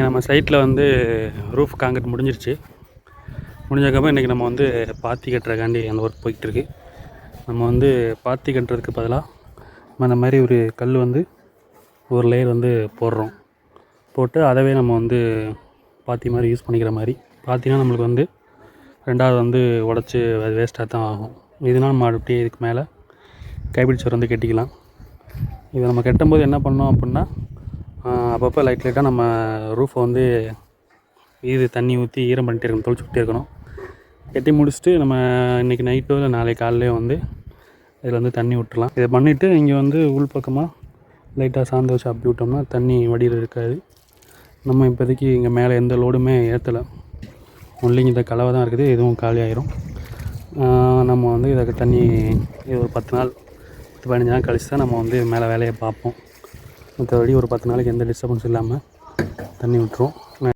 நம்ம சைட்டில் வந்து ரூஃப் காங்கிரீட் முடிஞ்சிருச்சு. முடிஞ்சதுக்கப்புறம் இன்றைக்கி நம்ம வந்து பாத்தி கட்டுறதுக்காண்டி அந்த ஒர்க் போய்கிட்டுருக்கு. நம்ம வந்து பாத்தி கட்டுறதுக்கு பதிலாக நம்ம அந்த மாதிரி ஒரு கல் வந்து ஒரு லேயர் வந்து போட்டு அதவே நம்ம வந்து பாத்தி மாதிரி யூஸ் பண்ணிக்கிற மாதிரி. பாத்தினா நம்மளுக்கு வந்து ரெண்டாவது வந்து உடச்சி அது வேஸ்ட்டாக தான் ஆகும். இதனால் நம்ம அப்படியே இதுக்கு மேலே கைப்பிடிச்சவர் வந்து கட்டிக்கலாம். இதை நம்ம கட்டும்போது என்ன பண்ணோம் அப்படின்னா, அப்பப்போ லைட்டாக நம்ம ரூஃபை வந்து தண்ணி ஊற்றி ஈரம் பண்ணிட்டே இருக்கணும், தொளிச்சு விட்டே இருக்கணும். கட்டி முடிச்சுட்டு நம்ம இன்றைக்கி நைட்டோ இல்லை நாளைக்கு காலையிலையோ வந்து இதில் வந்து தண்ணி விட்டுலாம். இதை பண்ணிவிட்டு இங்கே வந்து உள் பக்கமாக லைட்டாக சாந்து வச்சு அப்படி விட்டோம்னா தண்ணி வடியில் இருக்காது. நம்ம இப்போதைக்கு இங்கே மேலே எந்த லோடுமே ஏற்றலை, ஒன்லி இந்த கலவை தான் இருக்குது. எதுவும் காலி ஆயிரும். நம்ம வந்து இதுக்கு தண்ணி இது ஒரு 10 நாள் 15 நாள் கழிச்சு தான் நம்ம வந்து மேலே வேலையை பார்ப்போம். மற்றபடி ஒரு 10 நாளைக்கு எந்த டிஸ்டர்பன்ஸ் இல்லாமல் தண்ணி விட்டுருவோம்.